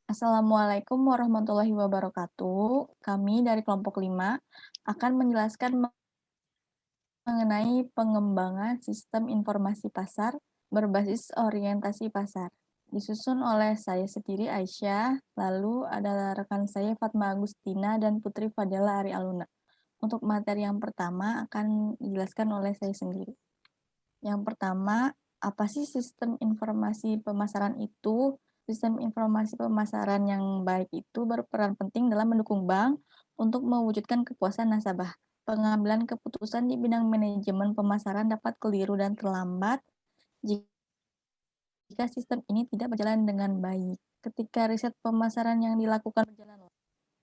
Assalamualaikum warahmatullahi wabarakatuh. Kami dari kelompok 5 akan menjelaskan mengenai pengembangan sistem informasi pasar berbasis orientasi pasar. Disusun oleh saya sendiri Aisyah, lalu ada rekan saya Fatma Agustina dan Putri Fadela Ari Aluna. Untuk materi yang pertama akan dijelaskan oleh saya sendiri. Yang pertama, apa sih sistem informasi pemasaran itu? Sistem informasi pemasaran yang baik itu berperan penting dalam mendukung bank untuk mewujudkan kepuasan nasabah. Pengambilan keputusan di bidang manajemen pemasaran dapat keliru dan terlambat jika sistem ini tidak berjalan dengan baik. Ketika riset pemasaran yang dilakukan berjalan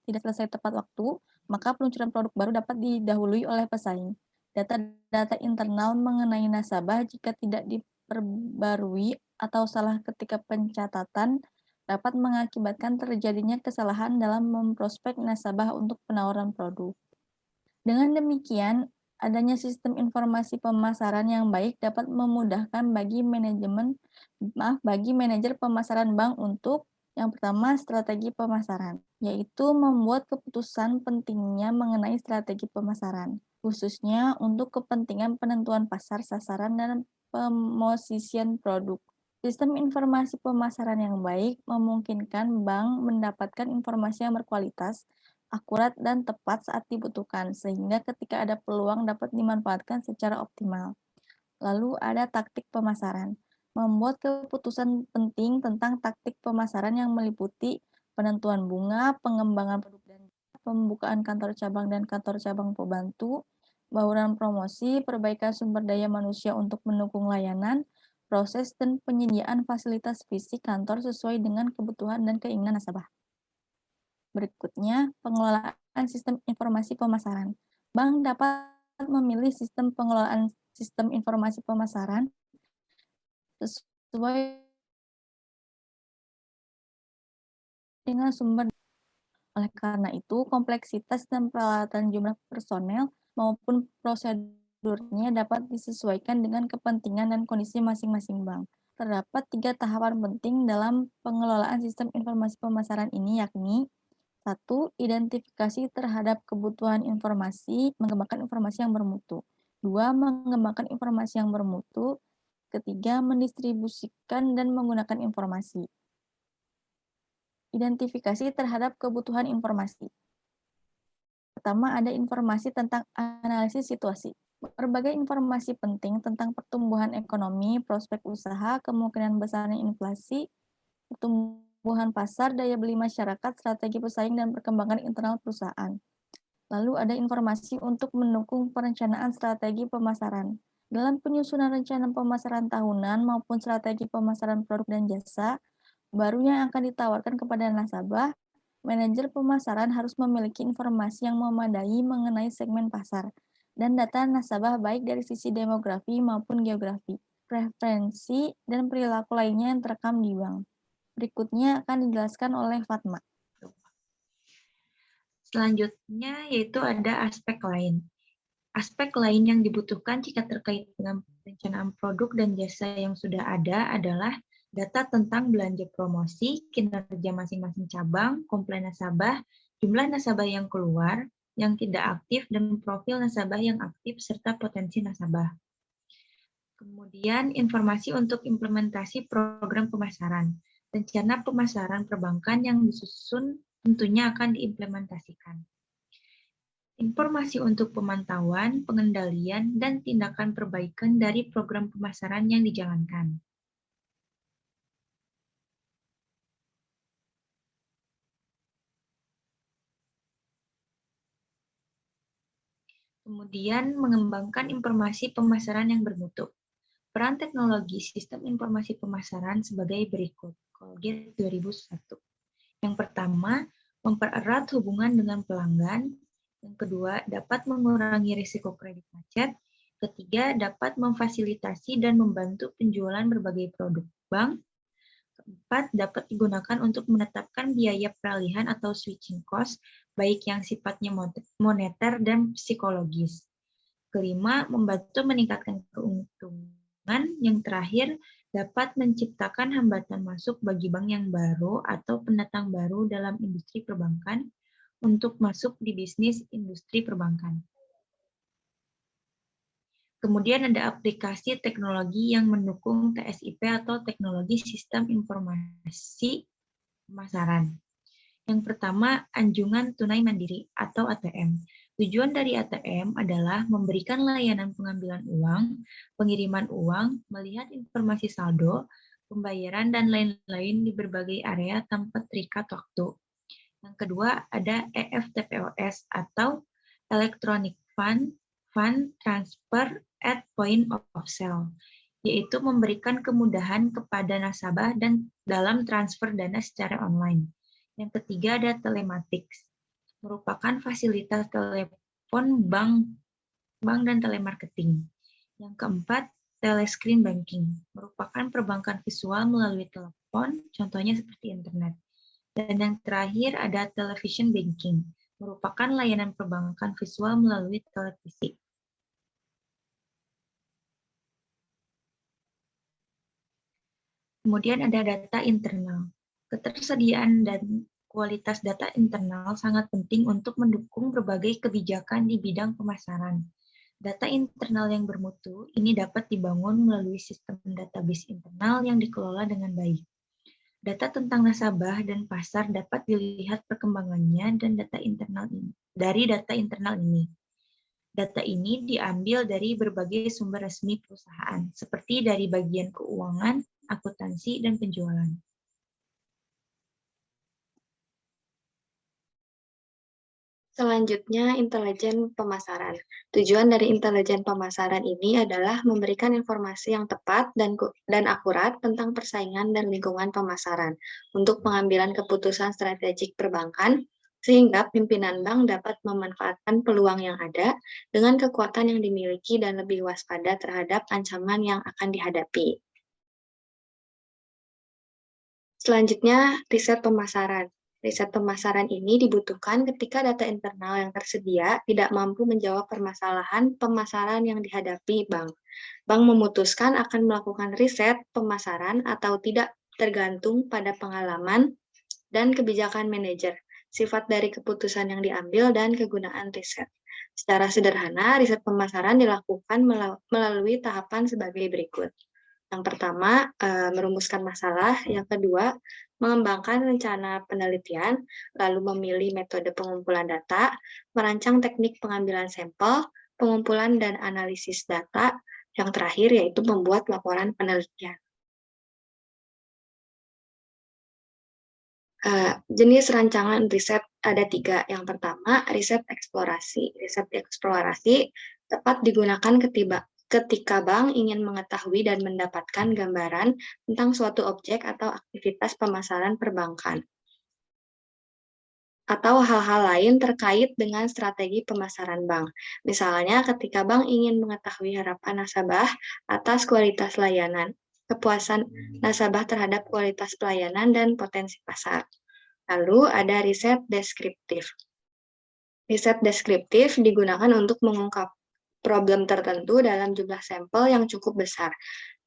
tidak selesai tepat waktu, maka peluncuran produk baru dapat didahului oleh pesaing. Data-data internal mengenai nasabah jika tidak diperbarui atau salah ketika pencatatan dapat mengakibatkan terjadinya kesalahan dalam memprospek nasabah untuk penawaran produk. Dengan demikian, adanya sistem informasi pemasaran yang baik dapat memudahkan bagi manajer pemasaran bank untuk yang pertama, strategi pemasaran, yaitu membuat keputusan pentingnya mengenai strategi pemasaran, khususnya untuk kepentingan penentuan pasar sasaran dan pemosisian produk. Sistem informasi pemasaran yang baik memungkinkan bank mendapatkan informasi yang berkualitas, akurat, dan tepat saat dibutuhkan, sehingga ketika ada peluang dapat dimanfaatkan secara optimal. Lalu ada taktik pemasaran. Membuat keputusan penting tentang taktik pemasaran yang meliputi penentuan bunga, pengembangan produk dan pembukaan kantor cabang dan kantor cabang pembantu, bauran promosi, perbaikan sumber daya manusia untuk mendukung layanan, proses dan penyediaan fasilitas fisik kantor sesuai dengan kebutuhan dan keinginan nasabah. Berikutnya, pengelolaan sistem informasi pemasaran. Bank dapat memilih sistem pengelolaan sistem informasi pemasaran sesuai dengan sumber. Oleh karena itu, kompleksitas dan peralatan jumlah personel maupun prosedurnya dapat disesuaikan dengan kepentingan dan kondisi masing-masing bank. Terdapat 3 tahapan penting dalam pengelolaan sistem informasi pemasaran ini, yakni 1. Identifikasi terhadap kebutuhan informasi, mengembangkan informasi yang bermutu. 2. Mengembangkan informasi yang bermutu. Ketiga, mendistribusikan dan menggunakan informasi. Identifikasi terhadap kebutuhan informasi. Pertama, ada informasi tentang analisis situasi. Berbagai informasi penting tentang pertumbuhan ekonomi, prospek usaha, kemungkinan besarnya inflasi, pertumbuhan pasar, daya beli masyarakat, strategi pesaing, dan perkembangan internal perusahaan. Lalu ada informasi untuk mendukung perencanaan strategi pemasaran. Dalam penyusunan rencana pemasaran tahunan maupun strategi pemasaran produk dan jasa, baru yang akan ditawarkan kepada nasabah, manajer pemasaran harus memiliki informasi yang memadai mengenai segmen pasar dan data nasabah baik dari sisi demografi maupun geografi, preferensi, dan perilaku lainnya yang terekam di bank. Berikutnya akan dijelaskan oleh Fatma. Selanjutnya yaitu ada aspek lain. Aspek lain yang dibutuhkan jika terkait dengan perencanaan produk dan jasa yang sudah ada adalah data tentang belanja promosi, kinerja masing-masing cabang, komplain nasabah, jumlah nasabah yang keluar, yang tidak aktif, dan profil nasabah yang aktif, serta potensi nasabah. Kemudian informasi untuk implementasi program pemasaran. Rencana pemasaran perbankan yang disusun tentunya akan diimplementasikan. Informasi untuk pemantauan, pengendalian, dan tindakan perbaikan dari program pemasaran yang dijalankan. Kemudian mengembangkan informasi pemasaran yang bermutu. Peran teknologi sistem informasi pemasaran sebagai berikut. Colgate 2001. Yang pertama, mempererat hubungan dengan pelanggan. Yang kedua, dapat mengurangi risiko kredit macet. Ketiga, dapat memfasilitasi dan membantu penjualan berbagai produk bank. Keempat, dapat digunakan untuk menetapkan biaya peralihan atau switching cost, baik yang sifatnya moneter dan psikologis. Kelima, membantu meningkatkan keuntungan. Yang terakhir, dapat menciptakan hambatan masuk bagi bank yang baru atau pendatang baru dalam industri perbankan untuk masuk di bisnis industri perbankan. Kemudian ada aplikasi teknologi yang mendukung TSIP atau Teknologi Sistem Informasi Pemasaran. Yang pertama, anjungan tunai mandiri atau ATM. Tujuan dari ATM adalah memberikan layanan pengambilan uang, pengiriman uang, melihat informasi saldo, pembayaran, dan lain-lain di berbagai area tanpa terikat waktu. Yang kedua, ada EFTPOS atau Electronic Fund Transfer at Point of Sale, yaitu memberikan kemudahan kepada nasabah dan dalam transfer dana secara online. Yang ketiga ada telematics, merupakan fasilitas telepon bank dan telemarketing. Yang keempat, telescreen banking, merupakan perbankan visual melalui telepon, contohnya seperti internet. Dan yang terakhir ada television banking, merupakan layanan perbankan visual melalui televisi. Kemudian ada data internal. Ketersediaan dan kualitas data internal sangat penting untuk mendukung berbagai kebijakan di bidang pemasaran. Data internal yang bermutu ini dapat dibangun melalui sistem database internal yang dikelola dengan baik. Data tentang nasabah dan pasar dapat dilihat perkembangannya dan dari data internal ini. Data ini diambil dari berbagai sumber resmi perusahaan, seperti dari bagian keuangan, akuntansi, dan penjualan. Selanjutnya, intelijen pemasaran. Tujuan dari intelijen pemasaran ini adalah memberikan informasi yang tepat dan akurat tentang persaingan dan lingkungan pemasaran untuk pengambilan keputusan strategik perbankan, sehingga pimpinan bank dapat memanfaatkan peluang yang ada dengan kekuatan yang dimiliki dan lebih waspada terhadap ancaman yang akan dihadapi. Selanjutnya, riset pemasaran. Riset pemasaran ini dibutuhkan ketika data internal yang tersedia tidak mampu menjawab permasalahan pemasaran yang dihadapi bank. Bank memutuskan akan melakukan riset pemasaran atau tidak tergantung pada pengalaman dan kebijakan manajer, sifat dari keputusan yang diambil, dan kegunaan riset. Secara sederhana, riset pemasaran dilakukan melalui tahapan sebagai berikut. Yang pertama, merumuskan masalah. Yang kedua, mengembangkan rencana penelitian, lalu memilih metode pengumpulan data, merancang teknik pengambilan sampel, pengumpulan dan analisis data. Yang terakhir yaitu membuat laporan penelitian. Jenis rancangan riset ada 3. Yang pertama, riset eksplorasi. Riset eksplorasi tepat digunakan ketika bank ingin mengetahui dan mendapatkan gambaran tentang suatu objek atau aktivitas pemasaran perbankan, atau hal-hal lain terkait dengan strategi pemasaran bank. Misalnya, ketika bank ingin mengetahui harapan nasabah atas kualitas layanan, kepuasan nasabah terhadap kualitas pelayanan, dan potensi pasar. Lalu ada riset deskriptif. Riset deskriptif digunakan untuk mengungkap problem tertentu dalam jumlah sampel yang cukup besar.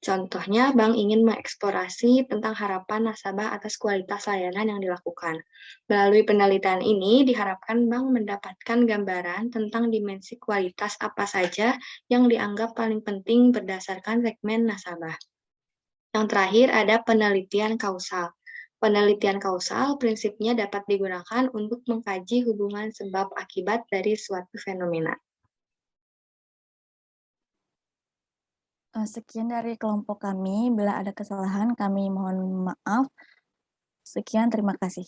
Contohnya, bank ingin mengeksplorasi tentang harapan nasabah atas kualitas layanan yang dilakukan. Melalui penelitian ini, diharapkan bank mendapatkan gambaran tentang dimensi kualitas apa saja yang dianggap paling penting berdasarkan segmen nasabah. Yang terakhir ada penelitian kausal. Penelitian kausal prinsipnya dapat digunakan untuk mengkaji hubungan sebab akibat dari suatu fenomena. Sekian dari kelompok kami. Bila ada kesalahan, kami mohon maaf. Sekian, terima kasih.